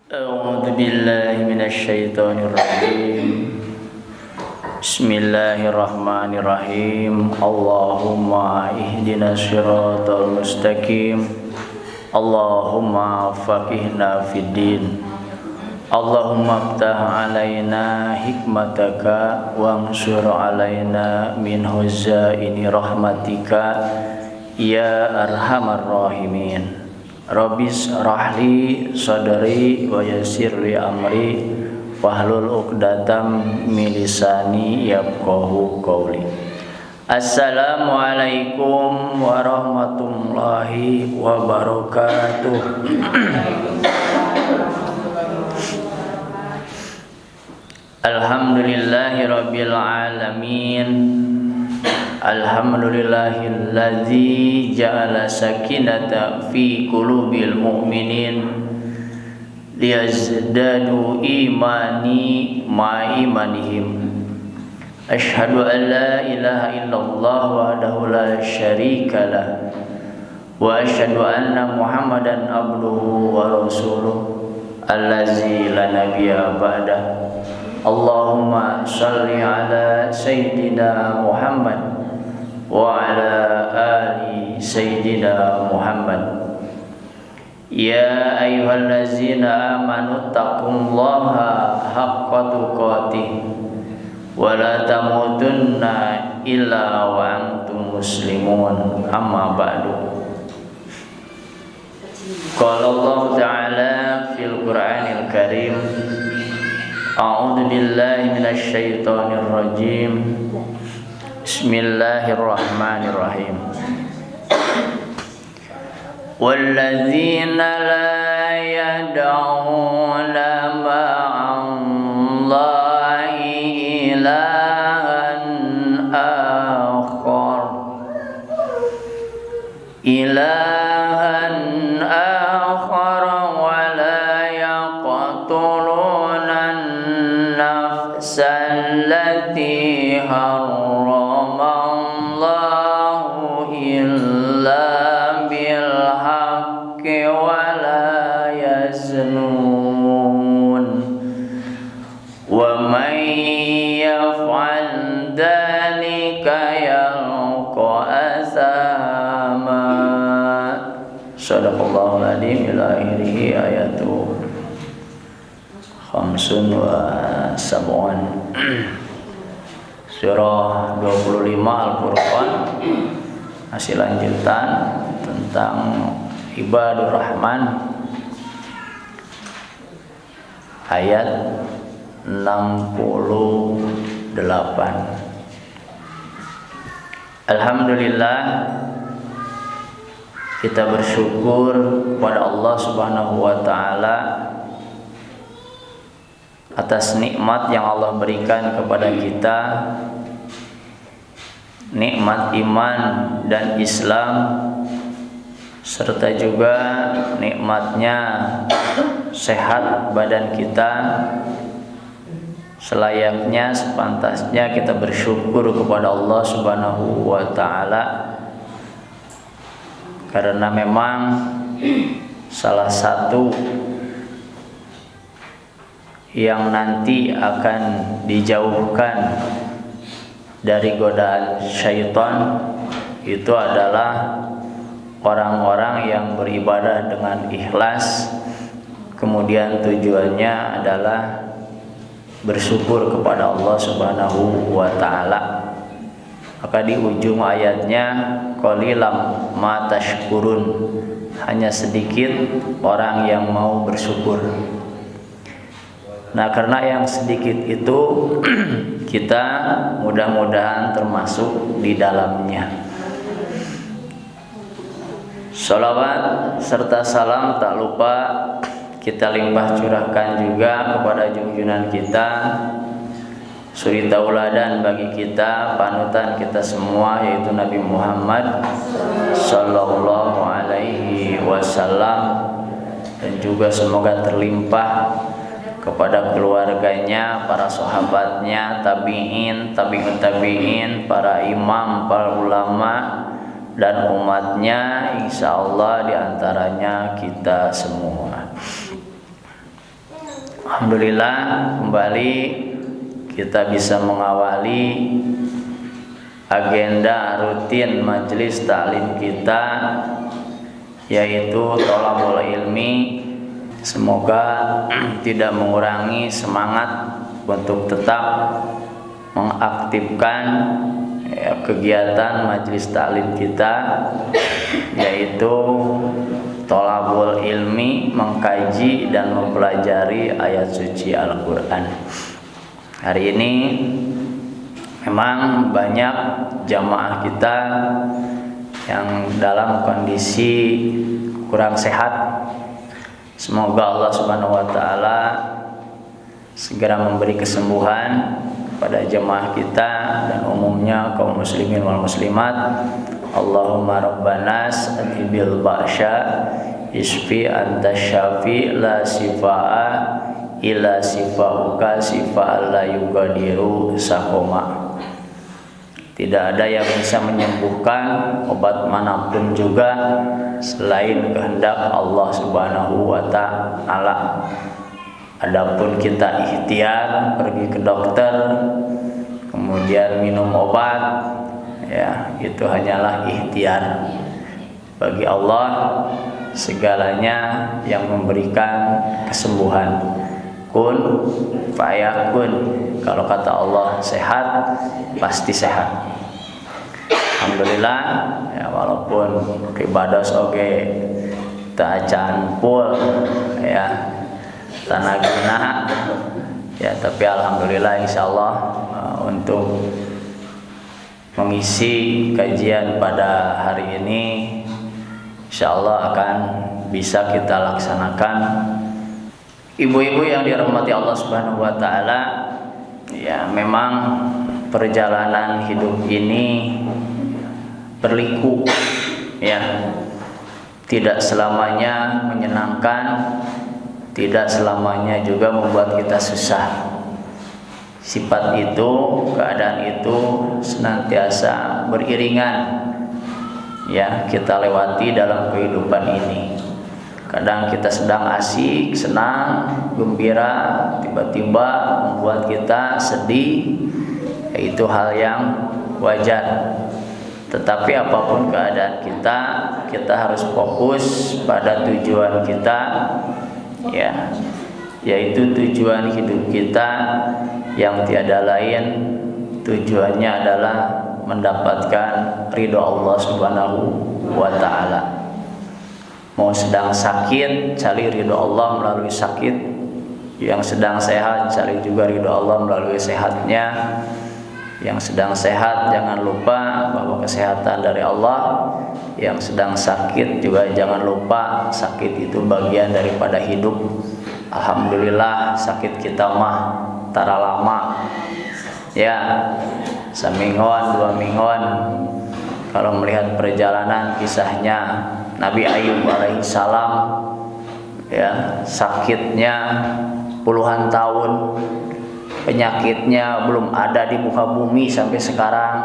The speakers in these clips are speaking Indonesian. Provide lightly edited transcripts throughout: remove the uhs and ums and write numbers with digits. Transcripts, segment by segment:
أعوذ بالله من الشيطان الرجيم بسم الله الرحمن الرحيم اللهم اهدنا الصراط المستقيم اللهم فقهنا في الدين اللهم افتح علينا حكمتك وانشر علينا من خزائن رحمتك يا أرحم الراحمين Rabbis rahli sadri wa yassirli amri wahlul 'uqdatam min lisani yafqahu qawli. Assalamualaikum warahmatullahi wabarakatuh. Alhamdulillahi rabbil alamin. Alhamdulillahilladzi ja'ala sakinata fi qulubil mu'minin liyazdadu imani ma'imanihim. Asyhadu an la ilaha illallah wahdahu la syarikalah wa asyhadu anna Muhammadan abduhu wa rasuluh allazi la nabiyya ba'dah. Allahumma shalli ala sayyidina Muhammad wa ala ali sayyidina Muhammad. Ya ayyuhallazina amanu taqullaha haqqa tuqatih wa la tamutunna illa wa antum muslimun. Amma ba'du. Qala Allah ta'ala fil Qur'anil Karim, a'udzu billahi minasy syaithanir rajim. Bismillahirrahmanirrahim. Walladzina la yad'una ma'allahi ilahan akhar wa la yaqtuluna an-nafsa allati haramallahu illa bil haqqi wa la yaznun wa man yaf'al dhalika yalqa asama. Sadaqallahul adzim. Ila akhirih ayatu khamsun wa sab'un. Surah 25 Al-Furqan, hasil lanjutan tentang ibadur rahman, ayat 68. Alhamdulillah, kita bersyukur kepada Allah Subhanahu wa taala atas nikmat yang Allah berikan kepada kita, nikmat iman dan Islam, serta juga nikmatnya sehat badan kita. Selayaknya, sepantasnya kita bersyukur kepada Allah Subhanahu wa taala, karena memang salah satu yang nanti akan dijauhkan dari godaan syaitan itu adalah orang-orang yang beribadah dengan ikhlas, kemudian tujuannya adalah bersyukur kepada Allah Subhanahu wa taala. Maka di ujung ayatnya, qalilam ma tashkurun, hanya sedikit orang yang mau bersyukur. Nah, karena yang sedikit itu kita mudah-mudahan termasuk di dalamnya. Sholawat serta salam tak lupa kita limpah curahkan juga kepada junjungan kita, suri tauladan bagi kita, panutan kita semua, yaitu Nabi Muhammad sallallahu alaihi wasallam, dan juga semoga terlimpah kepada keluarganya, para sahabatnya, tabi'in, tabi'ut tabi'in, para imam, para ulama, dan umatnya, insyaallah diantaranya kita semua. Alhamdulillah kembali kita bisa mengawali agenda rutin majelis taklim kita, yaitu thalabul ilmi. Semoga tidak mengurangi semangat untuk tetap mengaktifkan kegiatan majelis taklim kita, yaitu thalabul ilmi, mengkaji dan mempelajari ayat suci Al-Quran. Hari ini memang banyak jamaah kita yang dalam kondisi kurang sehat. Semoga Allah Subhanahu wa taala segera memberi kesembuhan pada jamaah kita dan umumnya kaum muslimin wal muslimat. Allahumma rabbanas atibil ba'sya isfi anta syafi la sifa'a ila sifa'uka sifa'a la yugadiru sakoma. Tidak ada yang bisa menyembuhkan, obat manapun juga selain kehendak Allah Subhanahu wa taala. Adapun kita ikhtiar pergi ke dokter, kemudian minum obat, ya itu hanyalah ikhtiar. Bagi Allah segalanya yang memberikan kesembuhan. Kun fayakun. Kalau kata Allah sehat, pasti sehat. Alhamdulillah, ya walaupun ibadah oge tak acan pul, ya tanagina, ya tapi alhamdulillah insyaallah untuk mengisi kajian pada hari ini insyaallah akan bisa kita laksanakan. Ibu-ibu yang dirahmati Allah Subhanahu wa taala, ya memang perjalanan hidup ini berliku, ya tidak selamanya menyenangkan, tidak selamanya juga membuat kita susah. Sifat itu, keadaan itu senantiasa beriringan, ya kita lewati dalam kehidupan ini. Kadang kita sedang asik, senang, gembira, tiba-tiba membuat kita sedih, yaitu hal yang wajar. Tetapi apapun keadaan kita harus fokus pada tujuan kita, ya, yaitu tujuan hidup kita yang tiada lain, tujuannya adalah mendapatkan ridho Allah Subhanahu wa taala. Mau sedang sakit, cari ridho Allah melalui sakit. Yang sedang sehat, cari juga ridho Allah melalui sehatnya. Yang sedang sehat, jangan lupa bahwa kesehatan dari Allah. Yang sedang sakit juga jangan lupa sakit itu bagian daripada hidup. Alhamdulillah sakit kita mah tara lama, ya samingon 2 mingguan. Kalau melihat perjalanan kisahnya Nabi Ayub alaihissalam, ya sakitnya puluhan tahun, penyakitnya belum ada di muka bumi sampai sekarang,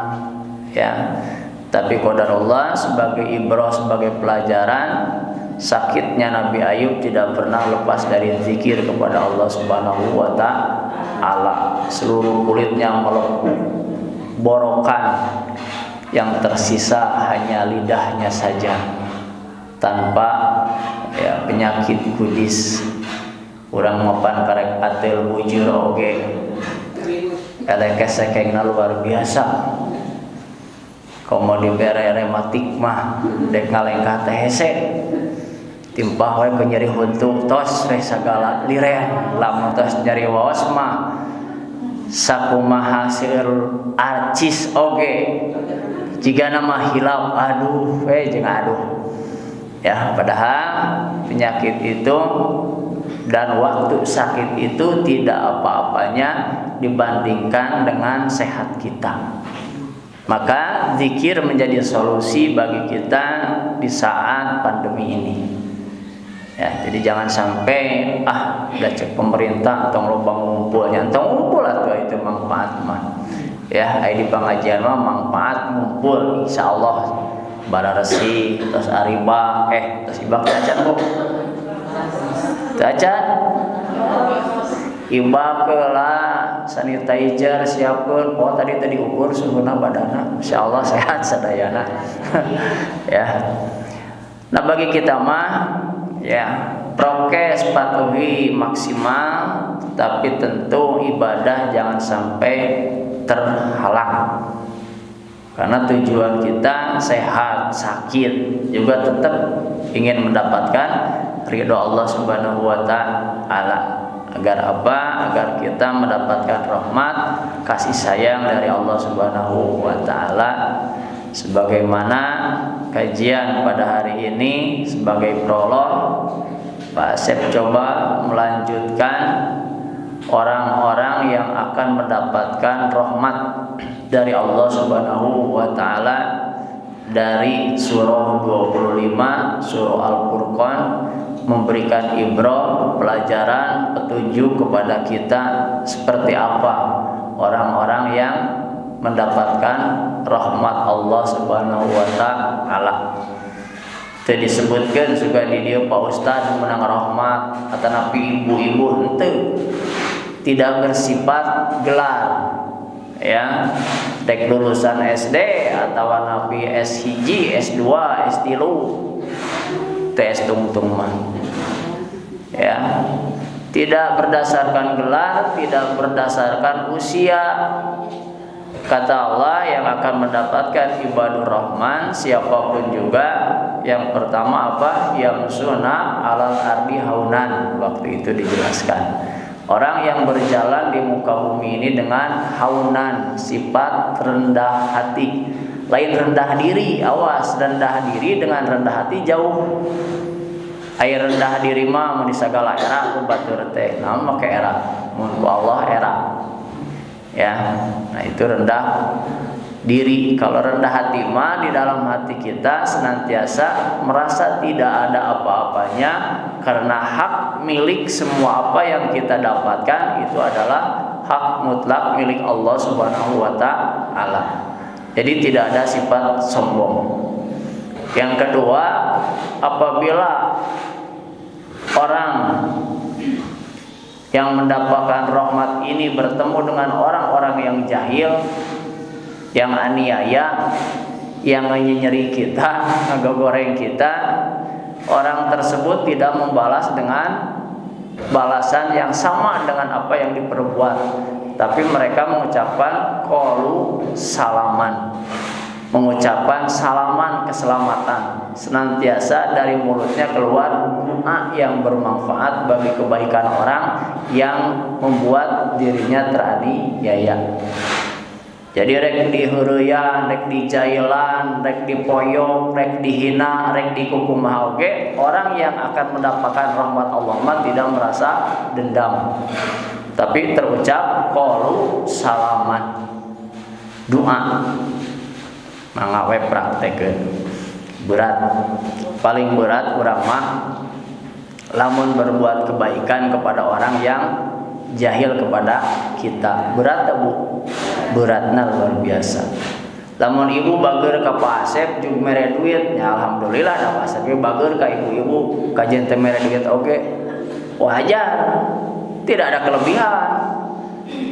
ya. Tapi qadarullah sebagai ibrah, sebagai pelajaran, sakitnya Nabi Ayub tidak pernah lepas dari zikir kepada Allah Subhanahu wa taala. Seluruh kulitnya melepuh, borokan, yang tersisa hanya lidahnya saja, tanpa ya penyakit kudis. Urang mapan karek atel bujur oge, elekes-ekengna luar biasa. Komo dibere rematik mah dek ngalengkah teh hese, timpah wae ke nyeri huntuk tos we sagala lirean. Lamun tos nyeri waos mah sakumaha hasil arcis oge, jika nama hilap aduh jeung aduh, ya padahal penyakit itu dan waktu sakit itu tidak apa-apanya dibandingkan dengan sehat kita. Maka zikir menjadi solusi bagi kita di saat pandemi ini. Ya, jadi jangan sampai udah cek pemerintah tong loba ngumpulnya, tong ngumpul atuh itu manfaat mah. Ya, di pengajian mah manfaat ngumpul insyaallah. Bararesi terus ariba terus ibak cacat Bu. Cacat. Ibakeula sanitizer siapkeun. Oh tadi ukur suhuna badana. Insyaallah sehat sadayana. Ya. Nah bagi kita mah ya prokes patuhi maksimal, tapi tentu ibadah jangan sampai terhalang. Karena tujuan kita sehat, sakit juga tetap ingin mendapatkan ridho Allah Subhanahu wa taala. Agar apa? Agar kita mendapatkan rahmat, kasih sayang dari Allah Subhanahu wa taala. Sebagaimana kajian pada hari ini sebagai prolog, Pak Asep coba melanjutkan orang-orang yang akan mendapatkan rahmat dari Allah Subhanahu wa taala dari surah 25 surah Al-Furqan, memberikan ibrah, pelajaran, petunjuk kepada kita seperti apa orang-orang yang mendapatkan rahmat Allah Subhanahu wa taala. Teu disebutkeun juga di dieu Pak Ustaz menang rahmat atau napi ibu-ibu henteu. Tidak bersifat gelar. Ya, dek lulusan SD atau napi S1, S2, S3 tes tungtung mah. Ya. Tidak berdasarkan gelar, tidak berdasarkan usia. Kata Allah yang akan mendapatkan ibadur rahman siapapun juga. Yang pertama apa? Yamsuna alal ardi haunan. Waktu itu dijelaskan. Orang yang berjalan di muka bumi ini dengan haunan, sifat rendah hati. Lain rendah diri, awas, rendah diri dengan rendah hati jauh. Air rendah diri mah mun di sagala era ku batur teh, naon make era? Mun ku Allah era. Ya. Nah, itu rendah diri. Kalau rendah hati mah di dalam hati kita senantiasa merasa tidak ada apa-apanya karena hak milik semua apa yang kita dapatkan itu adalah hak mutlak milik Allah Subhanahu wa taala. Jadi tidak ada sifat sombong. Yang kedua, apabila orang yang mendapatkan rahmat ini bertemu dengan orang-orang yang jahil, yang aniaya, yang nyenyeri kita, ngegoreng kita, orang tersebut tidak membalas dengan balasan yang sama dengan apa yang diperbuat, tapi mereka mengucapkan qalu salaman, mengucapkan salaman keselamatan. Senantiasa dari mulutnya keluar doa yang bermanfaat bagi kebaikan orang yang membuat dirinya teraniaya. Jadi rek diheureyan, rek dijailan, rek dipoyok, rek dihina, rek dikukumaha oge, orang yang akan mendapatkan rahmat Allah mah tidak merasa dendam. Tapi terucap qalu salaman. Doa. Mangga we praktekeun. Berat. Paling berat urang mah lamun berbuat kebaikan kepada orang yang jahil kepada kita. Berat tak Bu? Beratna luar biasa. Lamun ibu bager ka Pak Asep jeung mere duit, ya alhamdulillah da Pak Asep bager ka ibu-ibu kajen teh mere duit oge. Wajar. Tidak ada kelebihan.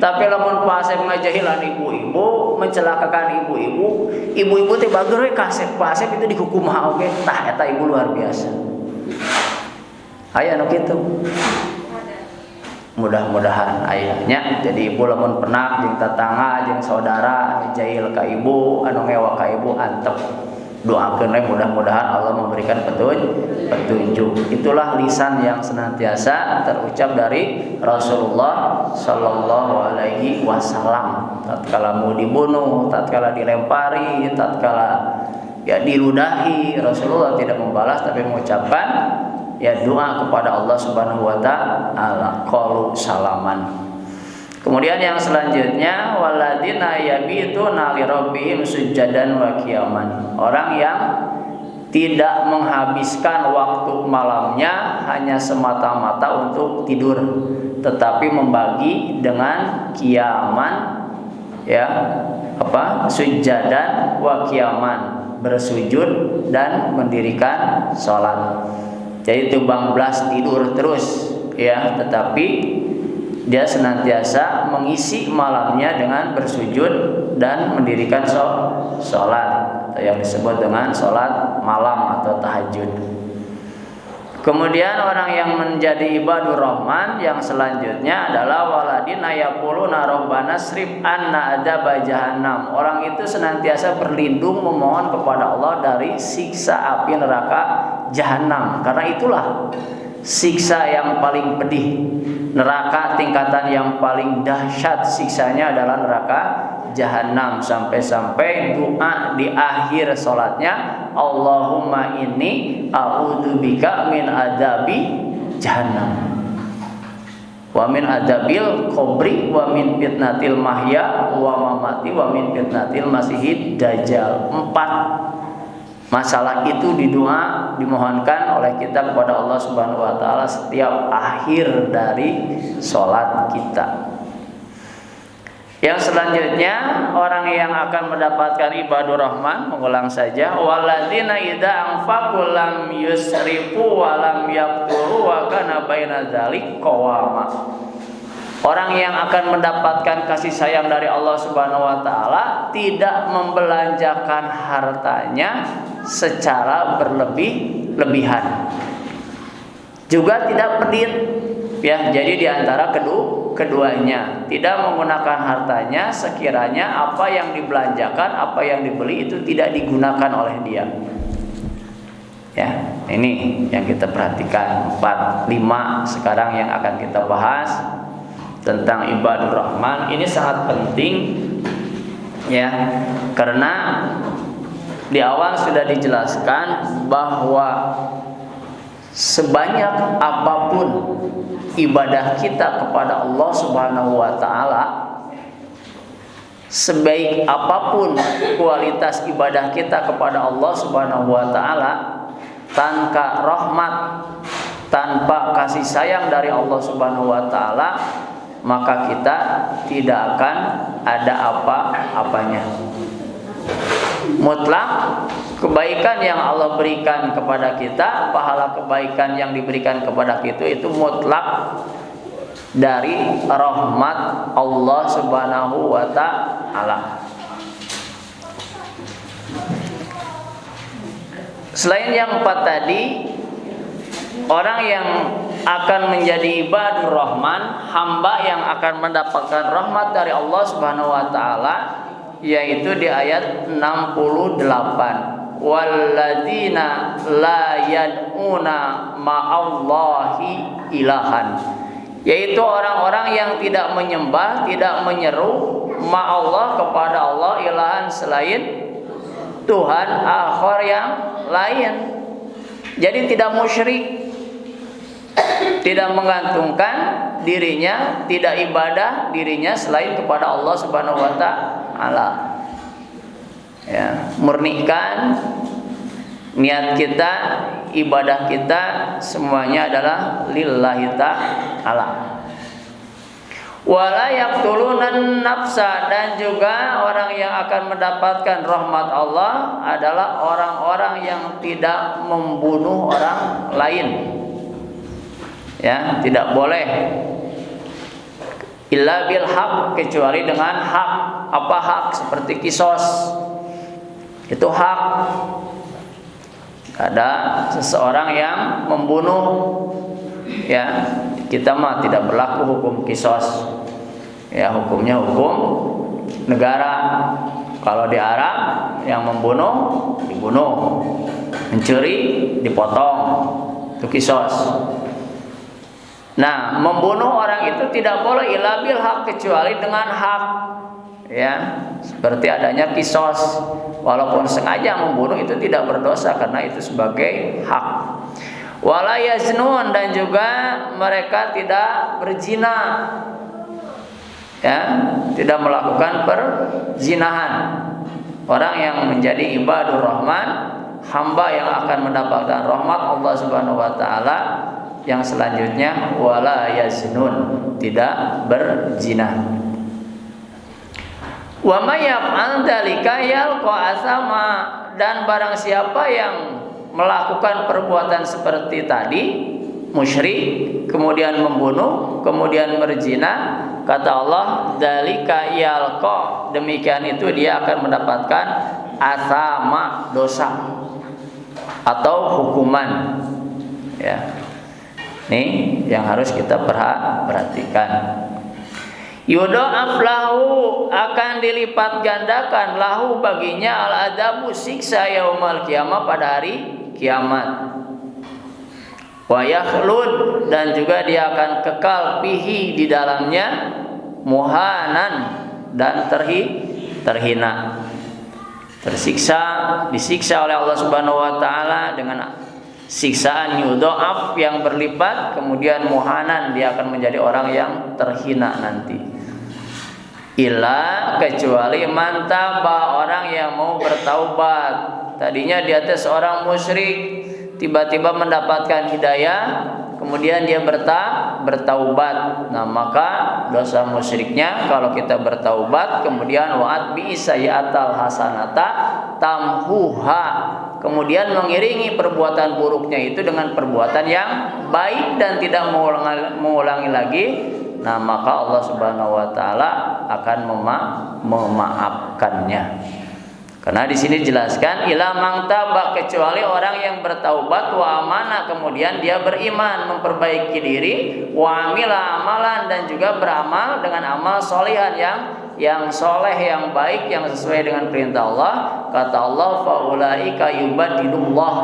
Tapi lamun Pak Asep ngajahilan ibu-ibu, mencelakakan ibu-ibu, ibu-ibu teh bager we ka Asep, Pak Asep itu dihukum oge. Tah eta ibu luar biasa. Aya anu kitu. Mudah-mudahan ayahnya jadi ibu lamun pernah jeung tetangga jeung saudara jahil ka ibu anu ngewa ka ibu antep doakeun we mudah-mudahan Allah memberikan petunjuk. Itulah lisan yang senantiasa terucap dari Rasulullah sallallahu alaihi wasallam tatkala mau dibunuh, tatkala dilempari, tatkala ya diludahi, Rasulullah tidak membalas tapi mengucapkan ya doa kepada Allah Subhanahu wa taala, qalu salaman. Kemudian yang selanjutnya waladina yabituna li rabbihim sujadan wa qiyaman. Orang yang tidak menghabiskan waktu malamnya hanya semata-mata untuk tidur, tetapi membagi dengan qiyaman ya, sujadan wa qiyaman, bersujud dan mendirikan salat. Jadi tubang belas tidur terus ya, tetapi dia senantiasa mengisi malamnya dengan bersujud dan mendirikan sholat atau yang disebut dengan sholat malam atau tahajud. Kemudian orang yang menjadi ibadur rahman yang selanjutnya adalah waladina yaquluna rabbana srif anna adzab jahannam. Orang itu senantiasa berlindung memohon kepada Allah dari siksa api neraka jahanam. Karena itulah siksa yang paling pedih. Neraka tingkatan yang paling dahsyat siksanya adalah neraka jahanam. Sampai-sampai doa di akhir sholatnya, Allahumma inni a'udzubika min adzabi jahannam wa min adzabil qabri wa min fitnatil mahya wa mamati wa min fitnatil masihid dajjal. 4 masalah itu dimohonkan oleh kita kepada Allah Subhanahu wa taala setiap akhir dari sholat kita. Yang selanjutnya orang yang akan mendapatkan ibadur rahman, mengulang saja, walladzina idza anfaqu lam yusrifu wa lam yaqturu wa kana baina dzalik qawama. Orang yang akan mendapatkan kasih sayang dari Allah Subhanahu wa taala tidak membelanjakan hartanya secara berlebih-lebihan. Juga tidak pelit. Ya, jadi di antara keduanya tidak menggunakan hartanya sekiranya apa yang dibelanjakan, apa yang dibeli itu tidak digunakan oleh dia. Ya, ini yang kita perhatikan. 4, 5 sekarang yang akan kita bahas tentang ibadur rahman. Ini sangat penting ya, karena di awal sudah dijelaskan bahwa sebanyak apapun ibadah kita kepada Allah Subhanahu wa taala, sebaik apapun kualitas ibadah kita kepada Allah Subhanahu wa taala, tanpa rahmat, tanpa kasih sayang dari Allah Subhanahu wa taala, maka kita tidak akan ada apa-apanya. Mutlak kebaikan yang Allah berikan kepada kita, pahala kebaikan yang diberikan kepada kita itu mutlak dari rahmat Allah Subhanahu wa taala. Selain yang 4 tadi, orang yang akan menjadi ibadur rahman, hamba yang akan mendapatkan rahmat dari Allah Subhanahu wa taala, yaitu di ayat 68, walladzina la yad'una ma'allahi ilahan, yaitu orang-orang yang tidak menyembah, tidak menyeru ma'allah kepada Allah ilahan selain Tuhan akhar yang lain. Jadi tidak musyrik, tidak menggantungkan dirinya, tidak ibadah dirinya selain kepada Allah Subhanahu wa taala. Ya, murnikan niat kita, ibadah kita semuanya adalah lillahi ta'ala. Wala yaqtulunan nafsa, dan juga orang yang akan mendapatkan rahmat Allah adalah orang-orang yang tidak membunuh orang lain. Ya, tidak boleh illa bil haq, kecuali dengan hak. Apa hak? Seperti kisos, itu hak. Ada seseorang yang membunuh, ya, kita mah tidak berlaku hukum kisos. Ya, hukumnya hukum negara. Kalau di Arab yang membunuh dibunuh, mencuri dipotong, itu kisos. Nah, membunuh orang itu tidak boleh illa bil haq, kecuali dengan hak. Ya, seperti adanya kisos, walaupun sengaja membunuh itu tidak berdosa karena itu sebagai hak. Wala yaznun, dan juga mereka tidak berzina. Ya, tidak melakukan perzinahan. Orang yang menjadi ibadur rahman, hamba yang akan mendapatkan rahmat Allah Subhanahu wa taala, yang selanjutnya wala yaznun, tidak berzina. Wa may yaf'al dzalika yalqa asama, dan barang siapa yang melakukan perbuatan seperti tadi, musyrik, kemudian membunuh, kemudian berzina, kata Allah, dzalika yalqa, demikian itu dia akan mendapatkan asama, dosa atau hukuman. Ya. Nih yang harus kita perhatikan. Yudha'af lahu, akan dilipat gandakan lahu baginya al-adabu, siksa yaumal kiamah, pada hari kiamat. Wa yakhlud, dan juga dia akan kekal fihi, di dalamnya, muhanan, dan terhina. Disiksa oleh Allah Subhanahu wa taala dengan siksaan yudha'af yang berlipat, kemudian muhanan, dia akan menjadi orang yang terhina nanti. Illa, kecuali man taba, orang yang mau bertaubat. Tadinya dia seorang musyrik, tiba-tiba mendapatkan hidayah, kemudian dia bertaubat. Nah, maka dosa musyriknya, kalau kita bertaubat, kemudian wa'at bi sayyi'atal hasanata tamhuha, kemudian mengiringi perbuatan buruknya itu dengan perbuatan yang baik dan tidak mengulangi lagi. Nah, maka Allah Subhanahu wa taala akan memaafkannya. Karena di sini jelaskan ila man taba, kecuali orang yang bertaubat, wa amana, kemudian dia beriman, memperbaiki diri, wa amila amalan, dan juga beramal dengan amal solihan yang soleh, yang baik, yang sesuai dengan perintah Allah. Kata Allah, faulaika yubadilullah,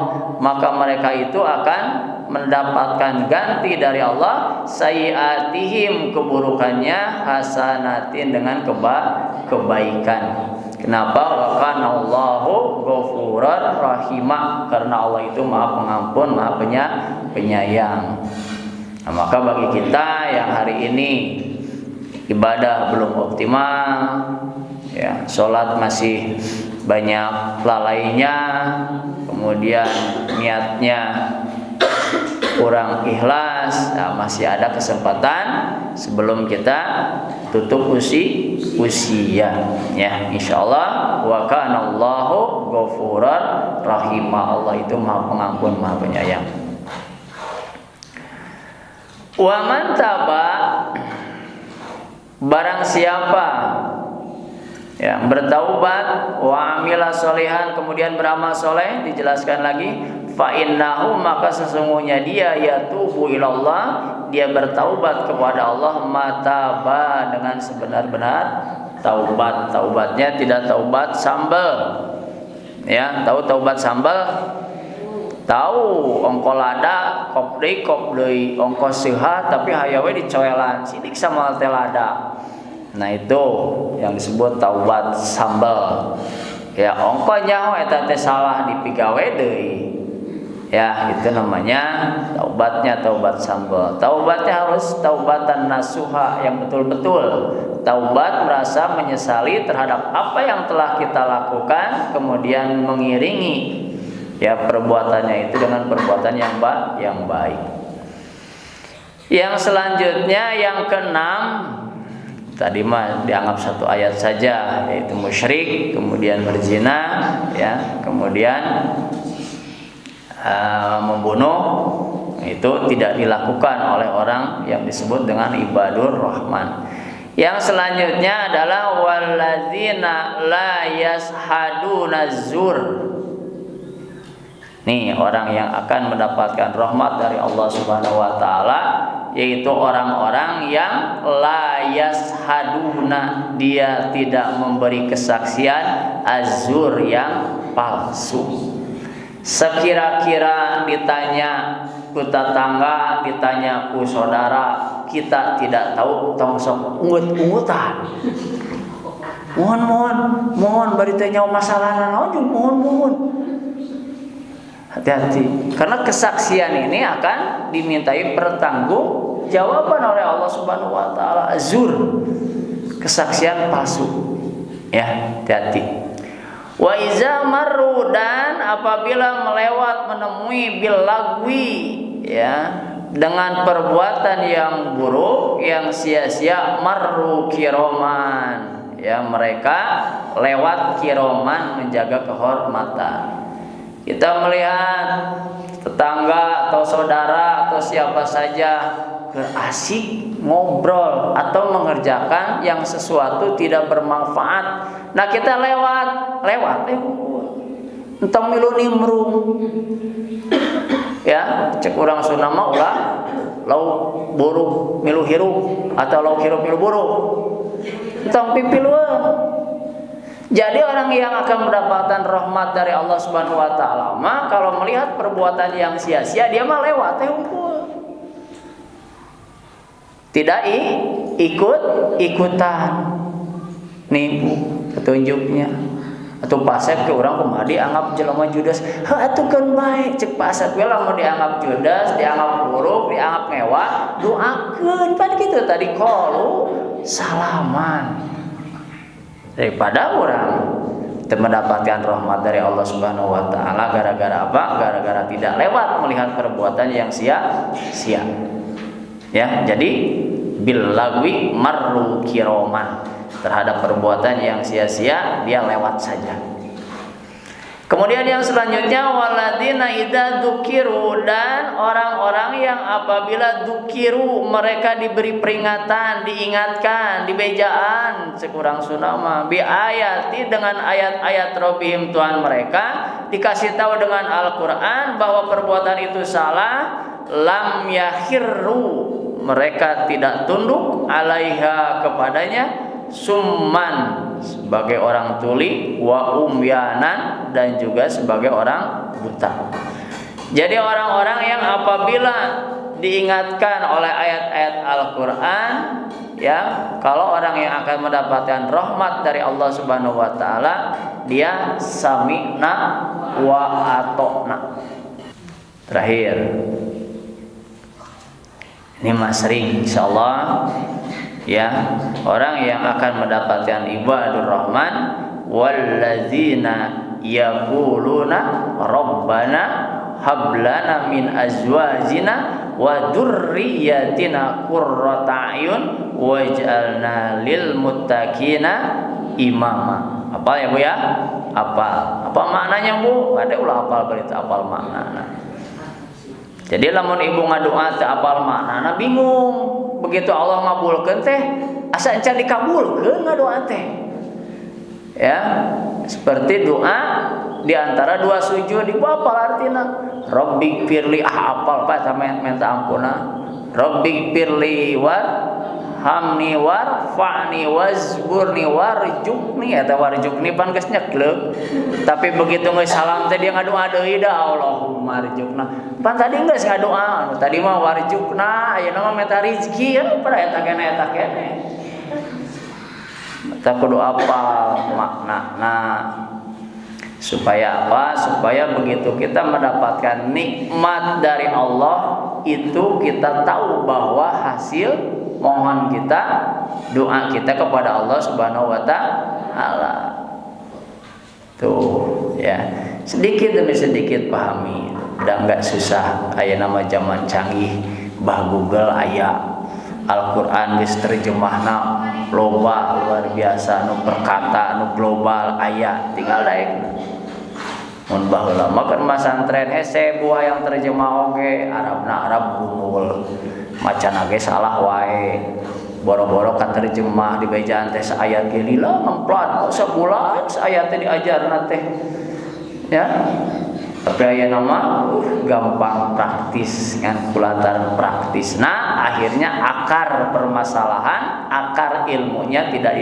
maka mereka itu akan mendapatkan ganti dari Allah, sayiatihim, keburukannya, hasanatin, dengan kebaikan. Kenapa? Wa kana Allahu ghafuran rahimah, karena Allah itu Maha Pengampun, Maha Penyayang. Nah, maka bagi kita yang hari ini ibadah belum optimal, ya, sholat masih banyak lalainya, kemudian niatnya kurang ikhlas, nah, masih ada kesempatan sebelum kita tutup usia, ya, insyaallah. Wa kana Allahu ghafuran rahimah, Allah itu Maha Pengampun, Maha Penyayang. Wa man taba, barang siapa yang bertaubat, wa amila sholihan, kemudian beramal soleh, dijelaskan lagi, fa innahu, maka sesungguhnya dia yatubu ilallah, dia bertaubat kepada Allah, mataba, dengan sebenar-benar taubat. Taubatnya tidak taubat sambal, ya. Tahu taubat sambal? Tahu, ongko lada kop deui ongko sehat, tapi hayawe dicoelan sidik sama teh lada. Nah, itu yang disebut taubat sambal. Ya, ongko nyaho eta teh salah dipigawe deui. Ya, itu namanya taubatnya taubat sambal. Taubatnya harus taubatan nasuha, yang betul-betul taubat, merasa menyesali terhadap apa yang telah kita lakukan, kemudian mengiringi, ya, perbuatannya itu dengan perbuatan yang baik. Yang selanjutnya, yang keenam, tadi mah dianggap satu ayat saja, yaitu musyrik, kemudian berzina, ya, kemudian membunuh, itu tidak dilakukan oleh orang yang disebut dengan ibadur rahman. Yang selanjutnya adalah walladzina la yashaduna zur. Nih, orang yang akan mendapatkan rahmat dari Allah Subhanahu wa taala, yaitu orang-orang yang la yashaduna, dia tidak memberi kesaksian azur, yang palsu. Sekira-kira ditanya ku tetangga, ditanya ku saudara, kita tidak tahu, tong sok ungut-ungutan. Mohon bari teh nyawa masalahna naon, mohon. Hati-hati, karena kesaksian ini akan dimintai pertanggungjawaban oleh Allah Subhanahu wa taala. Azur, kesaksian palsu. Ya, hati-hati. Wa iza marru, dan apabila melewat menemui bil lagwi, ya, dengan perbuatan yang buruk, yang sia-sia, marru kiroman, ya, mereka lewat kiroman, menjaga kehormatan. Kita melihat tetangga atau saudara atau siapa saja asik ngobrol atau mengerjakan yang sesuatu tidak bermanfaat. Nah kita lewat entah milu nimrung. Ya, cek orang Sunda mah ulah lau buruk milu hirup atau lau hirup milu buruk. Entah pipiluan. Jadi orang yang akan mendapatkan rahmat dari Allah Subhanahu wa taala mah kalau melihat perbuatan yang sia-sia dia mah lewat unggul. Tidak ikut-ikutan nipu petunjuknya atau pasep ke orang kumadi anggap jelema judes atuh kan baik cek pasep we lamun dianggap judes dianggap buruk dianggap mewah doakeun pan kitu tadi qalu salaman daripada orang mendapatkan rahmat dari Allah Subhanahu wa taala gara-gara apa? Gara-gara tidak lewat melihat perbuatan yang sia-sia. Ya, jadi bil lagwi marru kiroman, terhadap perbuatan yang sia-sia dia lewat saja. Kemudian yang selanjutnya waladina idza dzukiru, dan orang-orang yang apabila dzukiru mereka diberi peringatan, diingatkan, dibejaan sekurang sunama bi ayati dengan ayat-ayat Rabbihim Tuhan mereka, dikasih tahu dengan Al-Qur'an bahwa perbuatan itu salah, lam yahirru mereka tidak tunduk alaiha kepadanya, summan sebagai orang tuli, wa umyanan dan juga sebagai orang buta. Jadi orang-orang yang apabila diingatkan oleh ayat-ayat Al-Qur'an, ya, kalau orang yang akan mendapatkan rahmat dari Allah Subhanahu wa taala, dia sami'na wa ata'na. Terakhir. Ini mas sering insyaallah, ya, orang yang akan mendapatkan ibadur rahman walladzina yaquluna rabbana hablana min azwajina wa dzurriyyatina qurrata a'yun waj'alna lil muttaqina imama. Apa ya Bu ya? Apa maknanya Bu? Ada ulah hafal berita hafal makna. Jadi lamun ibu ngadoa teh apal maknana bingung. Begitu Allah ngabulkeun teh asa encan dikabulkeun ngadoa teh. Ya, seperti doa di antara dua sujud ibu apal artina? Rabbi firli apal Pak sama minta ampuna. Rabbi firli warhamni warfa'ni wazburni warjukni eta warjukni pan geus nyeklek. Tapi begitu geus salam teh dia ngadoa deui da Allahumma warjukna. Pan tadi geus ngadoa, tadi mah warjukna, ayeuna mah minta rezeki ya pada eta kene. Kita kudu apal makna. Supaya apa? Supaya begitu kita mendapatkan nikmat dari Allah, itu kita tahu bahwa hasil mohon kita, doa kita kepada Allah Subhanahu wa taala. Tuh, ya. Sedikit demi sedikit pahami. Udah enggak susah. Aya nama zaman canggih, bah Google aya Al-Qur'an geus terjemahna loba luar biasa, nu perkata nu global aya, tinggal daek. Mun baheula mah keur masantren hese buah yang terjemah oge Arabna Arab gumul. Macana ge salah wae. Boro-boro katerjemah di bejaan teh saayat ge lila ngemplat sabulan saayat teh diajarna teh. Ya. Tapi aya nama gampang praktis kan kulatan praktis. Nah, akhirnya akar permasalahan, akar ilmunya tidak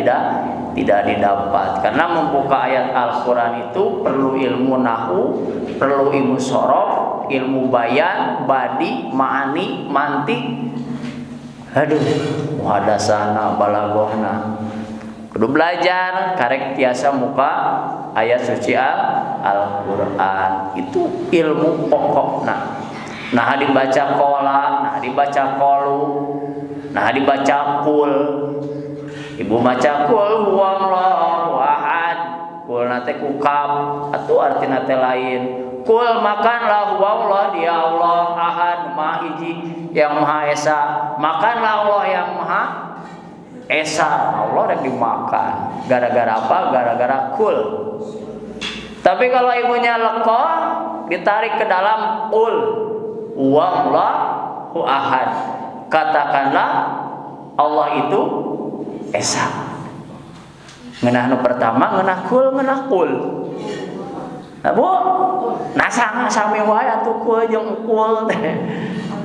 didapat. Karena membuka ayat Al-Qur'an itu perlu ilmu nahwu, perlu ilmu sorof, ilmu bayan, badi, ma'ani, mantik. Aduh, muhadasana balaghahna. Kudu belajar karek tiasa muka ayat suci Al-Qur'an. Itu ilmu pokokna. Nah dibaca kola, nah dibaca kolu, nah dibaca kul. Ibu baca kul huwallahu ahad. Kul nate kukap atau artina teh lain. Kul makanlah huwallah dia Allah ahad maha hiji yang maha esa. Makanlah Allah yang maha esa, Allah udah dimakan. Gara-gara apa? Gara-gara kul. Tapi kalau ibunya lekoh, ditarik ke dalam qul huwallahu ahad. Katakanlah Allah itu esa. Ngeunah nu pertama ngeunah qul. Nah, Bu, nasang sami wae atuh qul jeung qul teh.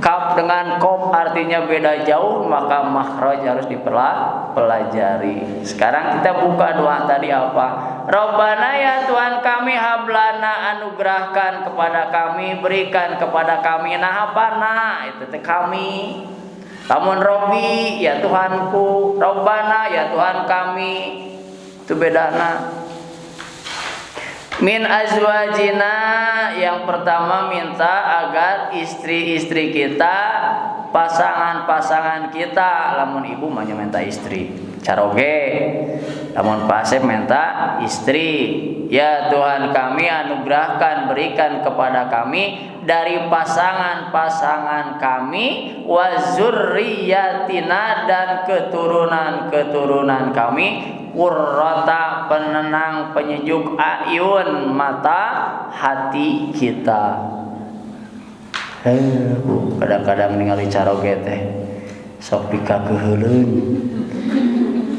Kaf dengan qaf artinya beda jauh, maka makhraj harus dipelajari. Sekarang kita buka doa tadi apa? Rabbana ya Tuhan kami, hablana anugerahkan kepada kami, berikan kepada kami. Nah apa nah? Itu teh kami. Lamun Robbi ya Tuhanku, Rabbana ya Tuhan kami. Itu bedana. Min azwajina, yang pertama minta agar istri-istri kita, pasangan-pasangan kita, lamun ibu mah minta istri, caroge, lamun pasep minta istri. Ya Tuhan kami, anugerahkan, berikan kepada kami dari pasangan-pasangan kami, wa zurriyatina, dan keturunan-keturunan kami, qurrata, penenang, penyejuk ayun, mata hati kita. Bu, kadang-kadang ningali caroge teh sok dikageheuleun,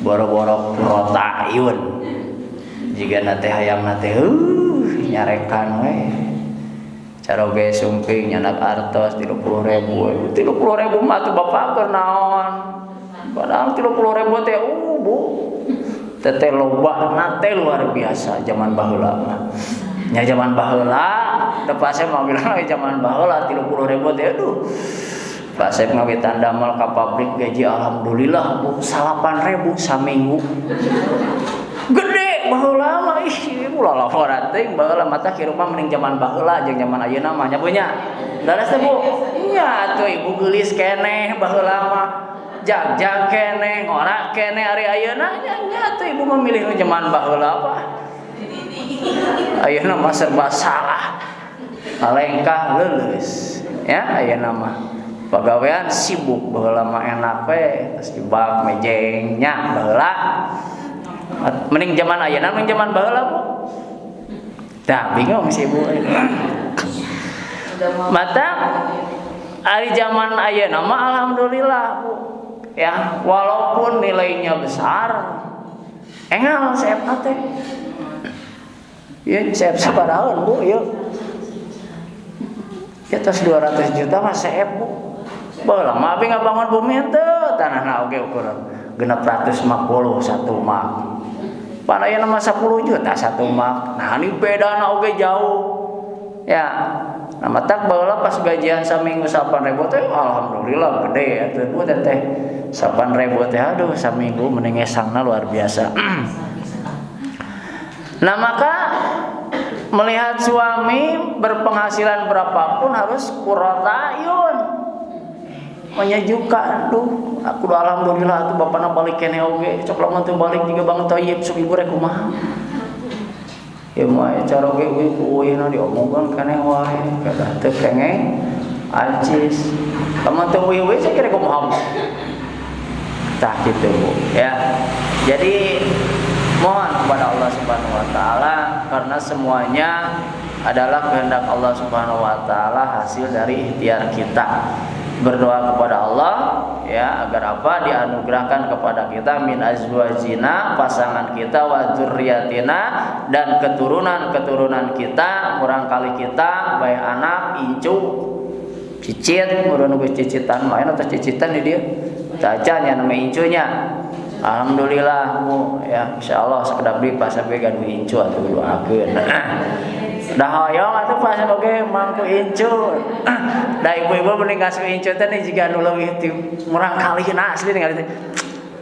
boro-boro qurrata ayun. Jika nate hayang nate nyarekan we. Caroge sumping nyanak artos 30.000. 30.000 mah tuh bapak keur naon? Padahal 30.000 teh Bu. Teteh loba nate luar biasa zaman baheula mah. Nya zaman baheula, teu pasep mah bilang zaman baheula 30.000 teh aduh. Pasep ngawitan damel ka pabrik gaji alhamdulillah Bu 8.000 saminggu. Gede baheula mah ih ulah laporan teh baheula mata kieu mah mending zaman baheula jeung zaman ayeuna mah nya Bu nya. Daras teh Bu. Nya atuh ibu geulis keneh baheula mah. Jag-jag keneh, ngorak keneh ari ayeuna nya tuh ibu memilih zaman baheula apa. Ayeuna mah serba salah. Alengkah leuleus. Ya ayeuna mah pagawean sibuk, baheula mah enak we, terus dibak mejeng nya baheula. Mending zaman ayeuna mending zaman baheula Bu. Tah bingung si ibu. Mata ari zaman ayeuna mah alhamdulillah Bu. Ya, walaupun nilainya besar, engal CF teh. Ya, CF sabaraeun Bu, yeuh. Ya tos 200 juta mah CF Bu. Baheula mah abi ngabangun bumi teu, tanahna oge ukuran 650 1 mak. Pan ayeuna mah 10 juta 1 mak. Nah, ini bedana oge jauh. Ya. Nah, matak baheula pas gajian saminggu 8.000 teh alhamdulillah gede atuh Bu teh 8.000 teh aduh saminggu mending esangna luar biasa. Nah, maka melihat suami berpenghasilan berapapun harus qurrata ayun. Menyejukkan. Aduh, aku alhamdulillah atuh bapana balik keneh oge. Cok lamun teu balik juga Bang Thayyib sok ibu rek kumaha. Ya mah cara ge eueuh diomongkeun keneh wae kada teu kengeng acis. Lamun teu eueuh saya kira kumaha. Tah kitu Bu ya. Jadi mohon kepada Allah Subhanahu wa taala karena semuanya adalah kehendak Allah Subhanahu wa taala, hasil dari ikhtiar kita. Berdoa kepada Allah ya agar apa dianugerahkan kepada kita min azwajina, pasangan kita, wa dzurriyyatina, dan keturunan-keturunan kita, murangkali kita bae anak incu cicit urang geus cicitan mah eta cicitan di dieu caca nya nama incunya. Alhamdulillah Bu ya insyaallah sakedap deui pas sampai gaduh incu atuh doakeun. Dah hoyong atuh pas oge mangku incu. Da ibu-ibu mending ngasuh incu teh jiga nu leuwih ti murangkalina asli ningali teh.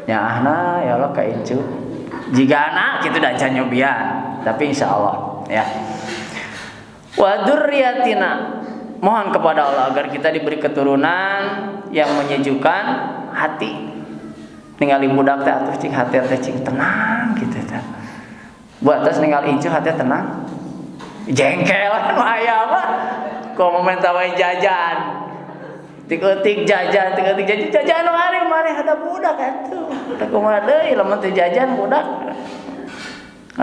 Nyaahna ya Allah ka incu. Jigana kitu da can nyobian, tapi insyaallah ya. Wa dzurriyyatina, mohon kepada Allah agar kita diberi keturunan yang menyejukkan hati. Ningali budak teh atuh cing hati teh cing tenang gitu teh. Buat tos ningali incu hati tenang. Jengkel anu aya mah. Kok momenta wae jajan. Tik-tik jajan anu ari mari ada budak atuh. Da kumaha deui lamun teu jajan budak.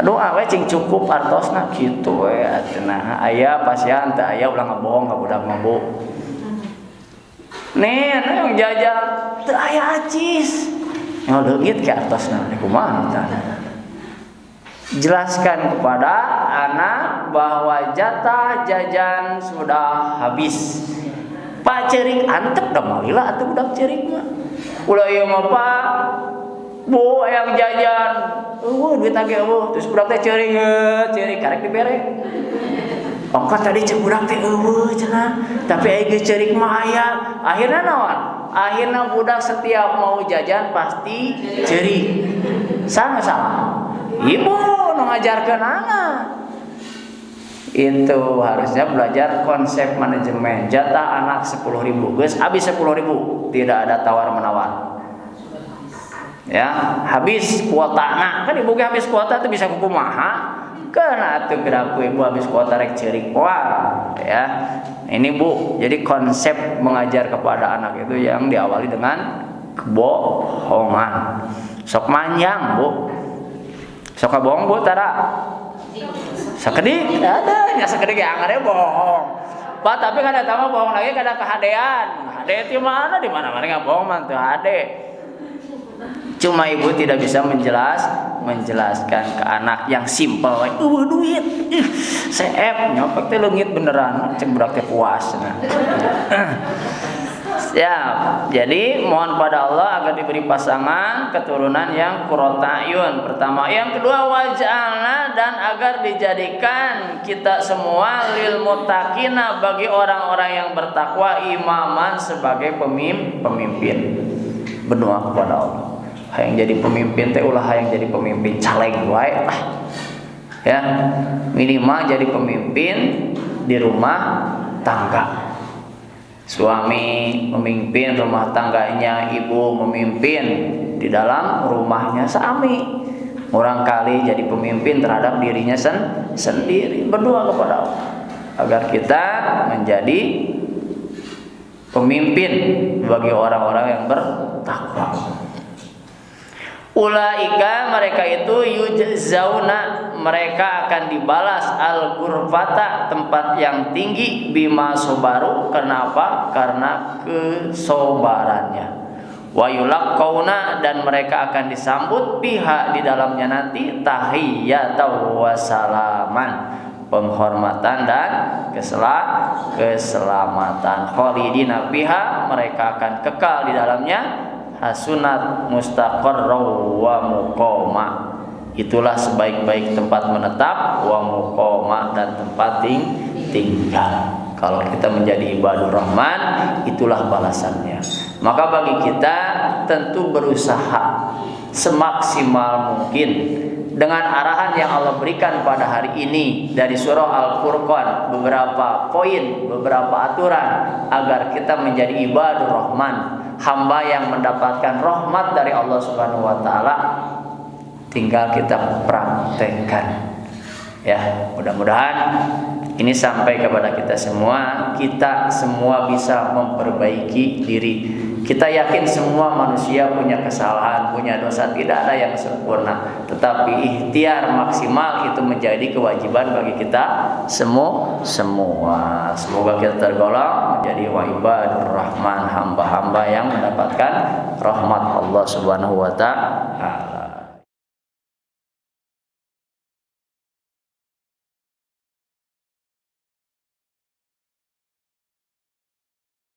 doa we cing cukup artosna kitu we cenah aya pasien teu aya ulah ngabohong ka budak mah Bu. Nen yang jajan teu aya acis. Nya leungit ke artosna kumaha tah. Jelaskan kepada anak bahwa jatah jajan sudah habis. Pak ceurik antep da malila atuh budak ceurik mah. Ulah ieu mah Pak Bu yang jajan. Duit lagi terus budak teh ceurik karek dibere. Ongkos tadi cek budak teh cenah. Tapi aya geus ceurik mah aya. Akhirna naon? Akhirna budak setiap mau jajan pasti ceurik. Sama-sama. Ibu nu ngajarkeun anak. Itu harusnya belajar konsep manajemen. Jatah anak 10.000 geus habis 10.000, tidak ada tawar-menawar. Ya, habis kuotana. Kan ibu ge habis kuota teh bisa kumaha? Keun atuh gerak ibu habis kuota rek ceurik poal, ya. Ini Bu, jadi konsep mengajar kepada anak itu yang diawali dengan kebohongan. Sok manjang, Bu. Sok bohong Bu tara. Sakedik ada nya sakedik angare bohong. Pak tapi kada tama bohong lagi kada kehadean. Hade di mana mana bohong mah teu hade. Cuma ibu tidak bisa menjelaskan ke anak yang simpel. Duit. CF nyopek teh leungit beneran cek budak teh puas. Ya, jadi mohon pada Allah agar diberi pasangan keturunan yang qurrata ayun. Pertama, yang kedua waj'alna dan agar dijadikan kita semua lil muttaqina bagi orang-orang yang bertakwa imaman sebagai pemimpin. Berdoa kepada Allah. Hayang jadi pemimpin teh ulah hayang jadi pemimpin caleg wae lah. Ya, minimal jadi pemimpin di rumah tangga. Suami memimpin rumah tangganya, ibu memimpin di dalam rumahnya suami. Orang kali jadi pemimpin terhadap dirinya sendiri. Berdoa kepada Allah agar kita menjadi pemimpin bagi orang-orang yang bertakwa. Ulaika mereka itu yujzauna, mereka akan dibalas al-ghurfata, tempat yang tinggi, bima sobaru. Kenapa? Karena kesobarannya. Wa yulaqauna, dan mereka akan disambut pihak di dalamnya nanti tahiyatan wa salaman, penghormatan dan keselamatan. Khalidina fiha, mereka akan kekal di dalamnya. Hasunat mustaqarra wa muqama, itulah sebaik-baik tempat menetap, wa muqama, dan tempat tinggal. Kalau kita menjadi ibadur rahman, itulah balasannya. Maka bagi kita tentu berusaha semaksimal mungkin dengan arahan yang Allah berikan pada hari ini dari surah Al-Furqan, beberapa poin, beberapa aturan agar kita menjadi ibadur rahman, hamba yang mendapatkan rahmat dari Allah Subhanahu wa taala. Tinggal kita praktekkan. Ya, mudah-mudahan ini sampai kepada kita semua bisa memperbaiki diri. Kita yakin semua manusia punya kesalahan, punya dosa, tidak ada yang sempurna. Tetapi ikhtiar maksimal itu menjadi kewajiban bagi kita semua. Semoga kita tergolong menjadi ibadur rahman, hamba-hamba yang mendapatkan rahmat Allah Subhanahu wa taala.